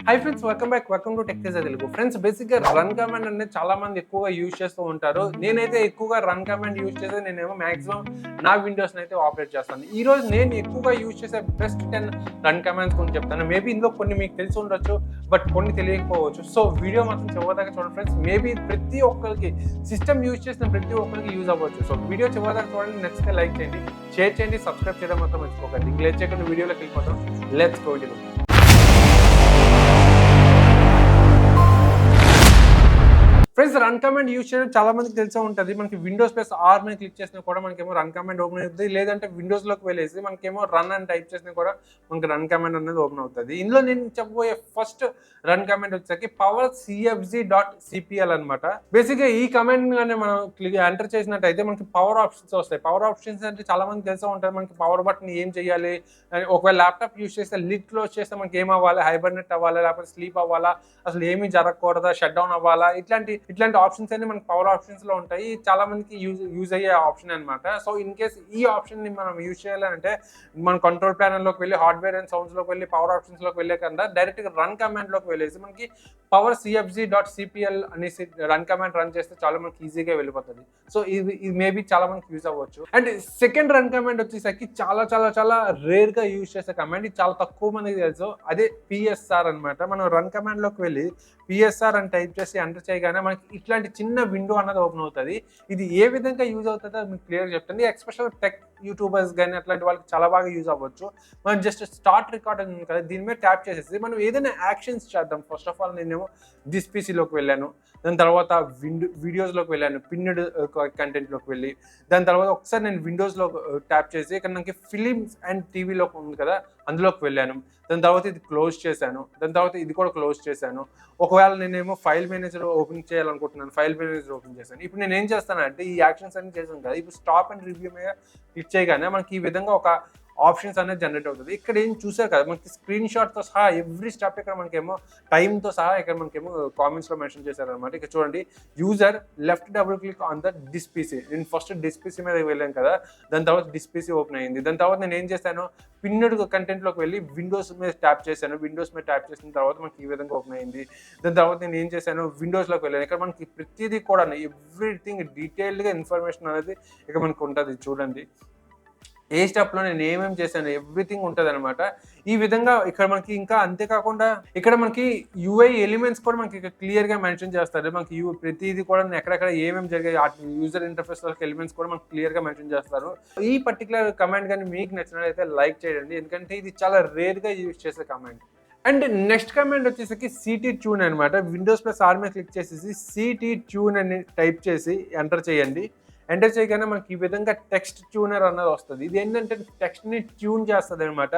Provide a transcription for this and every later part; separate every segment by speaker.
Speaker 1: Hi friends, welcome to tech Telugu. Friends, బేసిక్గా run command అనేది చాలా మంది ఎక్కువగా యూజ్ చేస్తూ ఉంటారు. నేనైతే ఎక్కువగా రన్ కమాండ్ యూజ్ చేసేది నేనేమో మాక్సిమం నా విండోస్ని అయితే ఆపరేట్ చేస్తాను. ఈ రోజు నేను ఎక్కువగా యూజ్ చేసే బెస్ట్ 10 రన్ కమాండ్స్ కొన్ని చెప్తాను. మేబీ ఇందులో కొన్ని మీకు తెలిసి ఉండొచ్చు, బట్ కొన్ని తెలియకపోవచ్చు. సో వీడియో మాత్రం చివరిదాకా చూడండి ఫ్రెండ్స్. మేబీ ప్రతి ఒక్కరికి సిస్టమ్ యూజ్ చేసిన ప్రతి ఒక్కరికి యూజ్ అవ్వచ్చు. సో వీడియో చివరిదాకా చూడండి, నచ్చితే లైక్ చేయండి, షేర్ చేయండి, సబ్స్క్రైబ్ చేయడం మాత్రం మర్చిపోకండి. ఇంక లేట్ చేయకుండా వీడియోలోకి వెళ్ళిపోతాం. Let's go. Friends, run command use చేయడం చాలా మందికి తెలిసే ఉంటుంది. మనకి విండోస్ ప్లస్ ఆర్ మీద క్లిక్ చేసినా కూడా మనకేమో రన్ కమాండ్ ఓపెన్ అవుతుంది. లేదంటే విండోస్లోకి వెళ్ళేసి మనకేమో రన్ అని టైప్ చేసినా కూడా మనకి రన్ కమాండ్ అనేది ఓపెన్ అవుతుంది. ఇందులో నేను చెప్పబోయే ఫస్ట్ రన్ కమాండ్ వచ్చేసరికి powercfg.cpl అనమాట. బేసిక్గా ఈ కమాండ్ కానీ మనం ఎంటర్ చేసినట్టయితే మనకి పవర్ ఆప్షన్స్ వస్తాయి. పవర్ ఆప్షన్స్ అంటే చాలా మందికి తెలిసే ఉంటుంది. మనకి పవర్ బటన్ ఏం చేయాలి, ఒకవేళ ల్యాప్టాప్ యూజ్ చేస్తే లిడ్ క్లోజ్ చేస్తే మనకి ఏం అవ్వాలి, హైబర్నెట్ అవ్వాలా, లేకపోతే స్లీప్ అవ్వాలా, అసలు ఏమీ జరగకూడదా, షట్ డౌన్ అవ్వాలా, ఇట్లాంటి ఆప్షన్స్ అన్ని మనకి పవర్ ఆప్షన్స్ లో ఉంటాయి. చాలా మందికి యూజ్ అయ్యే ఆప్షన్ అనమాట. సో ఇన్ కేస్ ఈ ఆప్షన్ ని మనం యూజ్ చేయాలంటే మన కంట్రోల్ ప్యానల్ లోకి వెళ్ళి హార్డ్వేర్ అండ్ సౌండ్స్ లోకి వెళ్ళి పవర్ ఆప్షన్స్ లోకి వెళ్ళే కన్నా డైరెక్ట్ గా రన్ కమాండ్ లోకి వెళ్ళేసి మనకి powercfg.cpl అనేసి రన్ కమాండ్ రన్ చేస్తే చాలా మనకి ఈజీగా వెళ్ళిపోతుంది. సో ఇది మేబీ చాలా మనకి యూజ్ అవ్వచ్చు. అండ్ సెకండ్ రన్ కమాండ్ వచ్చేసరికి చాలా చాలా చాలా రేర్ గా యూజ్ చేసే కమాండ్, ఇది చాలా తక్కువ మందికి తెలుసు. అదే పిఎస్ఆర్ అనమాట. మనం రన్ కమాండ్ లోకి వెళ్ళి పిఎస్ఆర్ అని టైప్ చేసి ఎంటర్ చేయగానే మనకి ఇట్లాంటి చిన్న విండో అన్నది ఓపెన్ అవుతుంది. ఇది ఏ విధంగా యూజ్ అవుతుందో మీకు క్లియర్ చెప్తుంది. ఎస్పెషల్ టెక్ యూట్యూబర్స్ కానీ అట్లాంటి వాళ్ళకి చాలా బాగా యూజ్ అవ్వచ్చు. మనం జస్ట్ స్టార్ట్ రికార్డ్ అని ఉంది కదా, దీని మీద ట్యాప్ చేసేసి మనం ఏదైనా యాక్షన్స్ చేద్దాం. ఫస్ట్ ఆఫ్ ఆల్ నేనేమో దిస్ పీసీలోకి వెళ్ళాను, దాని తర్వాత వీడియోస్లోకి వెళ్ళాను, పిన్నెడ్ కంటెంట్లోకి వెళ్ళి, దాని తర్వాత ఒకసారి నేను విండోస్లో ట్యాప్ చేసి ఇక్కడ నాకు ఫిలిమ్స్ అండ్ టీవీలో ఉంది కదా, అందులోకి వెళ్ళాను. దాని తర్వాత ఇది క్లోజ్ చేశాను, దాని తర్వాత ఇది కూడా క్లోజ్ చేశాను. ఒకవేళ నేనేమో ఫైల్ మేనేజర్ ఓపెన్ చేయాలనుకుంటున్నాను, ఫైల్ మేనేజర్ ఓపెన్ చేశాను. ఇప్పుడు నేను ఏం చేస్తానంటే ఈ యాక్షన్స్ అన్ని చేశాను కదా, ఇప్పుడు స్టాప్ అండ్ రివ్యూ మీద క్లిక్ చేయగానే మనకి ఈ విధంగా ఒక ఆప్షన్స్ అనేది జనరేట్ అవుతుంది. ఇక్కడ ఏం చూసారు కదా, మనకి స్క్రీన్ షాట్తో సహా ఎవ్రీ స్టెప్ ఇక్కడ మనకేమో టైంతో సహా ఇక్కడ మనకేమో కామెంట్స్లో మెన్షన్ చేశారనమాట. ఇక్కడ చూడండి, user left double click on the this PC. నేను ఫస్ట్ డిస్పీసీ మీద వెళ్ళాను కదా, దాని తర్వాత డిస్పీసీ ఓపెన్ అయ్యింది. దాని తర్వాత నేను ఏం చేశాను, పిన్నెడ్ కంటెంట్లోకి వెళ్ళి విండోస్ మీద ట్యాప్ చేశాను. విండోస్ మీద ట్యాప్ చేసిన తర్వాత మనకి ఈ విధంగా ఓపెన్ అయింది. దాని తర్వాత నేను ఏం చేశాను, విండోస్లోకి వెళ్ళాను. ఇక్కడ మనకి ప్రతిదీ కూడా ఎవ్రీథింగ్ డీటెయిల్డ్గా ఇన్ఫర్మేషన్ అనేది ఇక్కడ మనకు ఉంటుంది. చూడండి, ఏ స్టెప్లో నేను ఏమేమి చేశాను ఎవ్రీథింగ్ ఉంటుంది అనమాట. ఈ విధంగా ఇక్కడ మనకి ఇంకా అంతేకాకుండా ఇక్కడ మనకి యూఐ ఎలిమెంట్స్ కూడా మనకి క్లియర్గా మెన్షన్ చేస్తారు. మనకి ప్రతిదీ కూడా ఎక్కడెక్కడ ఏమేమి జరిగాయి యూజర్ ఇంటర్ఫేస్ ఎలిమెంట్స్ కూడా మనకి క్లియర్గా మెన్షన్ చేస్తారు. ఈ పర్టికులర్ కమాండ్ కానీ మీకు నచ్చినట్లయితే లైక్ చేయండి, ఎందుకంటే ఇది చాలా రేర్గా యూజ్ చేసే కమాండ్. అండ్ నెక్స్ట్ కమాండ్ వచ్చేసరికి సిటీ ట్యూన్ అనమాట. విండోస్ ప్లస్ ఆర్ మీద క్లిక్ చేసేసి సిటీ ట్యూన్ అని టైప్ చేసి ఎంటర్ చేయండి. ఎంటర్ చేయగానే మనకి ఈ విధంగా టెక్స్ట్ ట్యూనర్ అన్నది వస్తుంది. ఇది ఏంటంటే టెక్స్ట్ని ట్యూన్ చేస్తుంది అనమాట.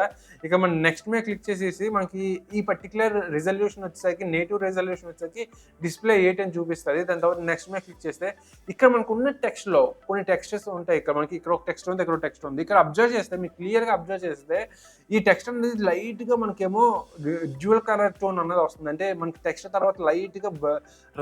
Speaker 1: ఇక మనం నెక్స్ట్ మీద క్లిక్ చేసేసి మనకి ఈ పర్టికులర్ రిజల్యూషన్ వచ్చేసరికి నేటివ్ రిజల్యూషన్ వచ్చేసరికి డిస్ప్లే 8 అని చూపిస్తుంది. దాని తర్వాత నెక్స్ట్ మీద క్లిక్ చేస్తే ఇక్కడ మనకు ఉన్న టెక్స్ట్లో కొన్ని టెక్స్టర్స్ ఉంటాయి. ఇక్కడ మనకి ఇక్కడ ఒక టెక్స్ట్ ఉంది, ఇక్కడ ఒక టెక్స్ట్ ఉంది. ఇక్కడ అబ్జర్వ్ చేస్తే మీకు క్లియర్గా అబ్జర్వ్ చేస్తే ఈ టెక్స్ట్ అనేది లైట్గా మనకేమో డ్యూయల్ కలర్ టోన్ అన్నది వస్తుంది. అంటే మనకి టెక్స్ట్ తర్వాత లైట్గా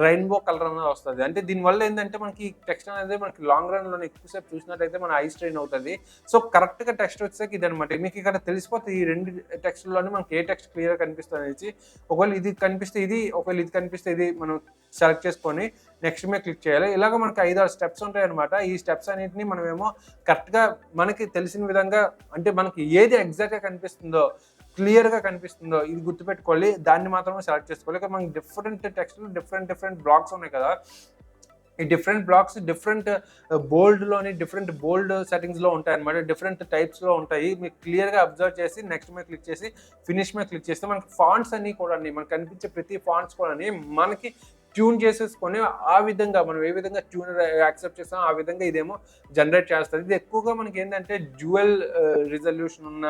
Speaker 1: రెయిన్బో కలర్ అన్నది వస్తుంది. అంటే దీనివల్ల ఏంటంటే మనకి టెక్స్ట్ అనేది మనకి లాంగ్ రన్ లో ఎక్కువసేపు చూసినట్టయితే మన ఐ స్ట్రెయిన్ అవుతుంది. సో కరెక్ట్ గా టెక్స్ట్ వచ్చేసరికి ఇది అనమాట. మీకు ఇక్కడ తెలిసిపోతుంది ఈ రెండు టెక్స్ట్ లోనే మనకి ఏ టెక్స్ట్ క్లియర్ గా కనిపిస్తుంది అనేసి. ఒకవేళ ఇది కనిపిస్తే ఇది, ఒకవేళ ఇది కనిపిస్తే ఇది మనం సెలెక్ట్ చేసుకొని నెక్స్ట్ మీద క్లిక్ చేయాలి. ఇలాగ మనకి 5-6 స్టెప్స్ ఉంటాయి అనమాట. ఈ స్టెప్స్ అన్నింటినీ మనమేమో కరెక్ట్గా మనకి తెలిసిన విధంగా, అంటే మనకి ఏది ఎగ్జాక్ట్గా కనిపిస్తుందో, క్లియర్గా కనిపిస్తుందో ఇది గుర్తుపెట్టుకోవాలి, దాన్ని మాత్రమే సెలెక్ట్ చేసుకోవాలి. ఇక్కడ మనకి డిఫరెంట్ టెక్స్ట్లు డిఫరెంట్ బ్లాక్స్ ఉన్నాయి కదా, ఈ డిఫరెంట్ బ్లాక్స్ డిఫరెంట్ బోల్డ్లోని డిఫరెంట్ బోల్డ్ సెట్టింగ్స్లో ఉంటాయి అనమాట. డిఫరెంట్ టైప్స్లో ఉంటాయి. మీకు క్లియర్గా అబ్జర్వ్ చేసి నెక్స్ట్ మీద క్లిక్ చేసి ఫినిష్ మీద క్లిక్ చేస్తే మనకి ఫాంట్స్ అన్నీ కూడా మనకు కనిపించే ప్రతి ఫాంట్స్ కూడా మనకి ట్యూన్ చేసేసుకొని ఆ విధంగా మనం ఏ విధంగా ట్యూనర్ యాక్సెప్ట్ చేస్తామో ఆ విధంగా ఇదేమో జనరేట్ చేస్తుంది. ఇది ఎక్కువగా మనకి ఏంటంటే డ్యూయల్ రిజల్యూషన్ ఉన్న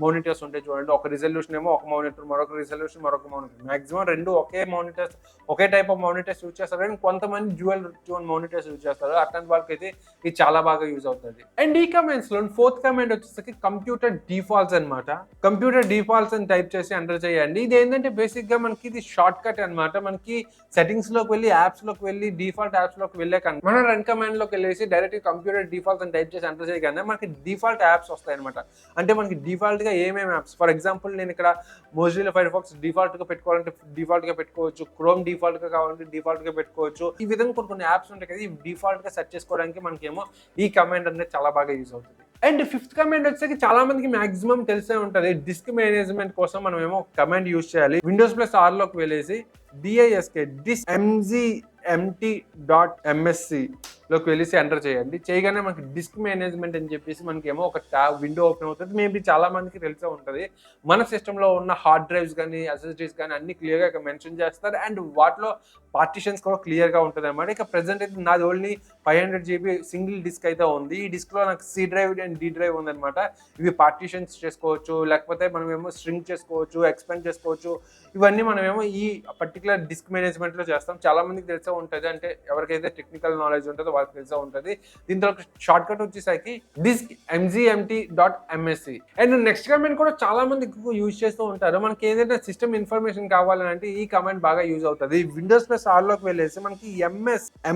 Speaker 1: మానిటర్స్ ఉంటాయి చూడండి. ఒక రిజల్యూషన్ ఏమో ఒక మానిటర్, మరొక రిజల్యూషన్ మరొక మానిటర్. మాక్సిమం రెండు ఒకే మానిటర్స్, ఒకే టైప్ ఆఫ్ మానిటర్స్ యూజ్ చేస్తారు. కానీ కొంతమంది డ్యూయల్ ట్యూన్ మానిటర్స్ యూజ్ చేస్తారు. అట్లాంటి వాళ్ళకి అయితే ఇది చాలా బాగా యూజ్ అవుతుంది. అండ్ ఈ కమెంట్స్ లో ఫోర్త్ కమెంట్ వచ్చేసరికి కంప్యూటర్ డిఫాల్ట్స్ అనమాట. కంప్యూటర్ డిఫాల్ట్స్ అని టైప్ చేసి ఎంటర్ చేయండి. ఇది ఏంటంటే బేసిక్ గా మనకి ఇది షార్ట్ కట్ అనమాట. మనకి సెట్టింగ్స్ లోకి వెళ్ళి యాప్స్ లోకి వెళ్ళి డిఫాల్ట్ యాప్స్ లోకి వెళ్ళే కన్నా మనం రన్ కమాండ్ లోకి వెళ్ళేసి డైరెక్ట్ కంప్యూటర్ డిఫాల్ట్స్ అని టైప్ చేసి ఎంటర్ చేయగానే మనకి డిఫాల్ట్ యాప్స్ వస్తాయి అనమాట. అంటే అంటే మనకి డిఫాల్ట్గా ఏమేమి యాప్స్, ఫర్ ఎగ్జాంపుల్ నేను ఇక్కడ మోజిల్లా ఫైర్ ఫాక్స్ డిఫాల్ట్గా పెట్టుకోవాలంటే డిఫాల్ట్గా పెట్టుకోవచ్చు, క్రోమ్ డిఫాల్ట్గా కావాలంటే డిఫాల్ట్గా పెట్టుకోవచ్చు. ఈ విధంగా కొన్ని యాప్స్ ఉంటాయి కదా, ఈ డిఫాల్ట్గా సెర్చ్ చేసుకోవడానికి మనకేమో ఈ కమాండ్ అనేది చాలా బాగా యూజ్ అవుతుంది. అండ్ ఫిఫ్త్ కమాండ్ వచ్చేసి చాలా మందికి మాక్సిమం తెలిసే ఉంటుంది. డిస్క్ మేనేజ్మెంట్ కోసం మనం ఏమో కమాండ్ యూజ్ చేయాలి. Windows+R లోకి వెళ్ళేసి disk loki వెళ్ళేసి ఎంటర్ చేయండి. చేయగానే మనకి డిస్క్ మేనేజ్మెంట్ అని చెప్పేసి మనకేమో ఒక విండో ఓపెన్ అవుతుంది. మేబీ చాలా మందికి తెలిసే ఉంటుంది. మన సిస్టంలో ఉన్న హార్డ్ డ్రైవ్స్ కానీ SSDs కానీ అన్ని క్లియర్గా ఇక్కడ మెన్షన్ చేస్తారు. అండ్ వాటిలో పార్టిషన్స్ కూడా క్లియర్గా ఉంటుంది అనమాట. ఇక ప్రెసెంట్ అయితే నాది ఓన్లీ 500 GB సింగిల్ డిస్క్ అయితే ఉంది. ఈ డిస్క్లో నాకు C drive and D drive ఉందన్నమాట. ఇవి పార్టిషన్స్ చేసుకోవచ్చు, లేకపోతే మనమేమో స్ట్రింగ్ చేసుకోవచ్చు, ఎక్స్పెండ్ చేసుకోవచ్చు. ఇవన్నీ మనమేమో ఈ పర్టికులర్ డిస్క్ మేనేజ్మెంట్లో చేస్తాం. చాలా మందికి తెలిసే ఉంటుంది, అంటే ఎవరికైతే టెక్నికల్ నాలెడ్జ్ ఉంటుందో వాళ్ళకి తెలిసే ఉంటుంది. దీంతో షార్ట్ కట్ వచ్చేసరికి disk mgmt.msc. And next command కూడా చాలా మంది ఎక్కువ యూజ్ చేస్తూ ఉంటారు. మనకి ఏదైతే సిస్టమ్ ఇన్ఫర్మేషన్ కావాలంటే ఈ కమాండ్ బాగా యూజ్ అవుతుంది. Windows+R లోకి వెళ్ళేసి మనకి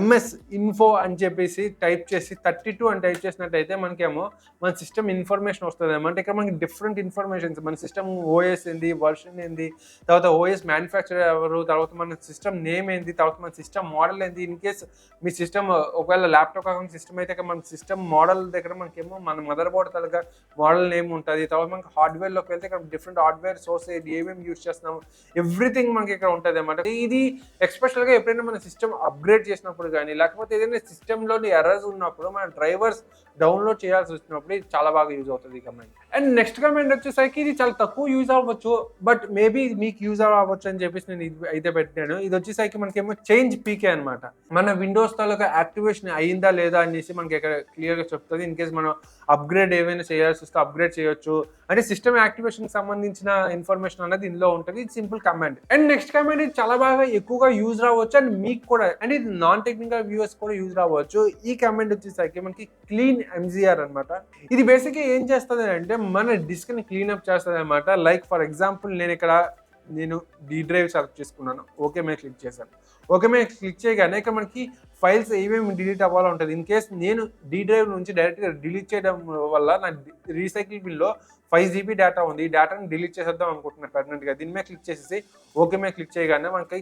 Speaker 1: ms info అని చెప్పేసి టైప్ చేసి 32 అని టైప్ చేసినట్టయితే మనకేమో మన సిస్టమ్ ఇన్ఫర్మేషన్ వస్తుంది అనమాట. ఇక్కడ మనకి డిఫరెంట్ ఇన్ఫర్మేషన్స్, మన సిస్టమ్ ఓఎస్ ఏంది, వర్షన్ ఏంది, తర్వాత ఓఎస్ మ్యానుఫ్యాక్చరర్ ఎవరు, తర్వాత మన సిస్టమ్ నేమ్ ఏంది, తర్వాత మన సిస్టమ్ మోడల్ ఏంది. ఇన్ కేస్ మీ సిస్టమ్ ఒకవేళ ల్యాప్టాప్ కాకుండా సిస్టమ్ అయితే మన సిస్టమ్ మోడల్ దగ్గర మనకేమో మన మదర్ బోర్డ్ తలగా మోడల్ నేమ్ ఉంటుంది. తర్వాత మనకి హార్డ్వేర్లోకి వెళ్తే ఇక్కడ డిఫరెంట్ హార్డ్వేర్ సోర్స్ ఏమేమి యూజ్ చేస్తున్నాము, ఎవ్రీథింగ్ మనకి ఇక్కడ ఉంటుంది అనమాట. ఇది ఎస్పెషల్గా ఎప్పుడైనా మన సిస్టమ్ అప్గ్రేడ్ చేసినప్పుడు కానీ, లేకపోతే ఏదైనా సిస్టంలోని ఎర్రర్స్ ఉన్నప్పుడు మన డ్రైవర్స్ డౌన్లోడ్ చేయాల్సి వచ్చినప్పుడు ఇది చాలా బాగా యూజ్ అవుతుంది ఈ కమాండ్. అండ్ నెక్స్ట్ కమాండ్ వచ్చేసరికి ఇది చాలా తక్కువ యూజ్ అవ్వచ్చు, బట్ మేబీ మీకు యూజ్ అవ్వచ్చు అని చెప్పేసి నేను ఇది అయితే పెట్టాను. ఇది వచ్చేసరికి మనకేమో చేంజ్ పీకే అనమాట. మన విండోస్ తాలూకా యాక్టివేషన్ అయిందా లేదా అనేసి మనకి ఇక్కడ క్లియర్గా చెప్తుంది. ఇన్ కేస్ మనం అప్గ్రేడ్ ఏమైనా చేయాల్సి వస్తే అప్గ్రేడ్ చేయొచ్చు. అంటే సిస్టమ్ యాక్టివేషన్ కి సంబంధించిన ఇన్ఫర్మేషన్ అనేది ఇందులో ఉంటుంది. ఇది simple command. And next command ఇది చాలా బాగా ఎక్కువగా యూజ్ రావచ్చు, అండ్ మీకు కూడా, అంటే ఇది నాన్ టెక్నికల్ వ్యూవర్స్ కూడా యూజ్ రావచ్చు. ఈ కమాండ్ వచ్చేసరికి మనకి క్లీన్ MGR అనమాట. ఇది బేసిక్గా ఏం చేస్తుంది అంటే మన డిస్క్ ని క్లీన్అప్ చేస్తుంది అనమాట. లైక్ ఫర్ ఎగ్జాంపుల్ నేను D డ్రైవ్ సెలెక్ట్ చేసుకున్నాను, ఓకే మీద క్లిక్ చేశాను. ఓకే మీద క్లిక్ చేయగానే ఇక్కడ మనకి ఫైల్స్ ఏమేమి డిలీట్ అవ్వాలో ఉంటుంది. ఇన్ కేస్ నేను D డ్రైవ్ నుంచి డైరెక్ట్గా డిలీట్ చేయడం వల్ల నా రీసైకిల్ బిల్లో 5 GB డేటా ఉంది. ఈ డేటాను డిలీట్ చేసేద్దాం అనుకుంటున్నాను పర్మనెంట్గా. దీని మీద క్లిక్ చేసేసి ఓకే మీద క్లిక్ చేయగానే మనకి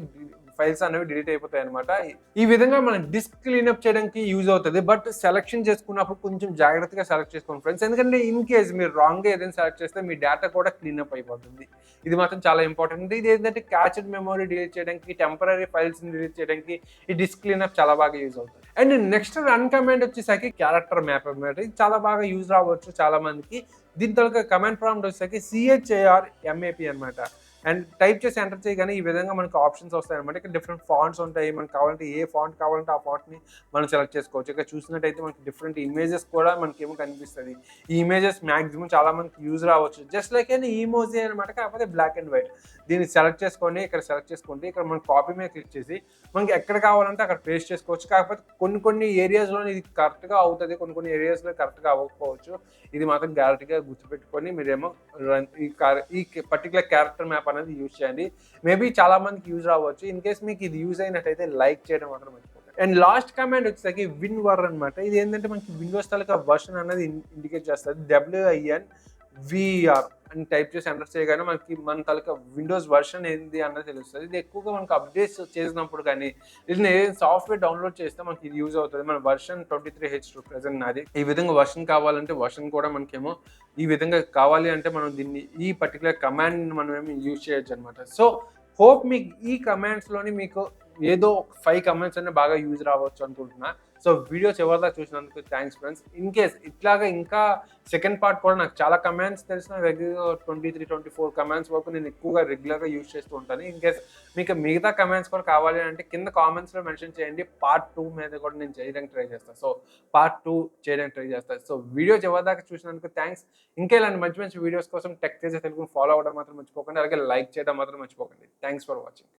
Speaker 1: ఫైల్స్ అనేవి డిలీట్ అయిపోతాయి అనమాట. ఈ విధంగా మనం డిస్క్ క్లీనప్ చేయడానికి యూజ్ అవుతుంది. బట్ సెలెక్షన్ చేసుకున్నప్పుడు కొంచెం జాగ్రత్తగా సెలెక్ట్ చేసుకోండి ఫ్రెండ్స్, ఎందుకంటే ఇన్ కేస్ మీరు రాంగ్గా ఏదైనా సెలెక్ట్ చేస్తే మీ డేటా కూడా క్లీనప్ అయిపోతుంది. ఇది మాత్రం చాలా ఇంపార్టెంట్. ఇది ఏంటంటే క్యాచ్డ్ మెమరీ డిలీట్ చేయడానికి, టెంపరీ ఫైల్స్ డిలీట్ చేయడానికి ఈ డిస్క్ క్లీనప్ చాలా బాగా యూజ్ అవుతుంది. అండ్ నెక్స్ట్ రన్ కమాండ్ వచ్చేసరికి క్యారెక్టర్ మ్యాప్ అనమాట. ఇది చాలా బాగా యూజ్ రావచ్చు చాలా మందికి. దీని తర్వాత కమాండ్ ప్రాంప్ట్ వచ్చేసరికి CHARMAP అనమాట. అండ్ టైప్ చేసి ఎంటర్ చేయగానే ఈ విధంగా మనకు ఆప్షన్స్ వస్తాయి అనమాట. ఇక్కడ డిఫరెంట్ ఫాంట్స్ ఉంటాయి. మనకు కావాలంటే ఏ ఫాంట్ కావాలంటే ఆ ఫాంట్ని మనం సెలెక్ట్ చేసుకోవచ్చు. ఇక్కడ చూసినట్టయితే మనకి డిఫరెంట్ ఇమేజెస్ కూడా మనకేమో కనిపిస్తుంది. ఈ ఇమేజెస్ మ్యాక్సిమం చాలా మందికి యూజ్ రావచ్చు. జస్ట్ లైక్ అయినా ఈమోజీ అనమాట, కాకపోతే బ్లాక్ అండ్ వైట్. దీన్ని సెలెక్ట్ చేసుకోండి. ఇక్కడ సెలెక్ట్ చేసుకోండి. ఇక్కడ మనం కాపీ మీద క్లిక్ చేసి మనకి ఎక్కడ కావాలంటే అక్కడ పేస్ట్ చేసుకోవచ్చు. కాకపోతే కొన్ని ఏరియాస్లో ఇది కరెక్ట్గా అవుతుంది, కొన్ని ఏరియాస్లో కరెక్ట్గా అవ్వకపోవచ్చు. ఇది మాత్రం గ్యారెంటీగా గుర్తుపెట్టుకొని మీరేమో ఈ పర్టికులర్ క్యారెక్టర్ మ్యాప్ అనేది యూజ్ చేయండి. మేబీ చాలా మందికి యూజ్ రావచ్చు. ఇన్ కేస్ మీకు ఇది యూజ్ అయినట్టయితే లైక్ చేయడం మాత్రం మర్చిపోకండి. అండ్ లాస్ట్ కమాండ్ వచ్చేసరికి WinVer అనమాట. ఇది ఏంటంటే మనకి విండోస్ తాలూకా వర్షన్ అనేది ఇండికేట్ చేస్తుంది. WINVR అని టైప్ చేసి ఎంటర్ చేయగానే మనకి మన తాలూకా విండోస్ వర్షన్ ఏంది అన్నది తెలుస్తుంది. ఇది ఎక్కువగా మనకు అప్డేట్స్ చేసినప్పుడు కానీ, ఇది ఏదైనా సాఫ్ట్వేర్ డౌన్లోడ్ చేస్తే మనకి ఇది యూజ్ అవుతుంది. మన వర్షన్ 23H2 ప్రెజెంట్ నాది. ఈ విధంగా వర్షన్ కావాలంటే వర్షన్ కూడా మనకేమో ఈ విధంగా కావాలి అంటే మనం దీన్ని ఈ పర్టికులర్ కమాండ్ మనం ఏమి యూజ్ చేయొచ్చు అనమాట. సో హోప్ మీకు ఈ కమాండ్స్లోని మీకు ఏదో 5 కమాండ్స్ అనే బాగా యూజ్ రావచ్చు అనుకుంటున్నా. సో వీడియో చివరిదా చూసినందుకు థ్యాంక్స్ ఫ్రెండ్స్. ఇన్ కేస్ ఇట్లాగా ఇంకా సెకండ్ పార్ట్ కూడా నాకు చాలా కమాండ్స్ తెలిసిన రెగ్యులర్ 23-24 కమాండ్స్ వరకు నేను ఎక్కువగా రెగ్యులర్గా యూజ్ చేస్తూ ఉంటాను. ఇన్ కేస్ మీకు మిగతా కమాండ్స్ కూడా కావాలి అంటే కింద కామెంట్స్లో మెన్షన్ చేయండి. పార్ట్ 2 మీద కూడా నేను చేయడానికి ట్రై చేస్తాను. సో పార్ట్ 2 చేయడానికి ట్రై చేస్తాను. సో వీడియో చివరిదాకా చూసినందుకు థ్యాంక్స్. ఇంకా ఇలాంటి మంచి వీడియోస్ కోసం టెక్ తేజ తెలుగుని ఫాలో అవ్వడం మాత్రం మర్చిపోకండి. అలాగే లైక్ చేయడం మాత్రం మర్చిపోకండి. Thanks for watching.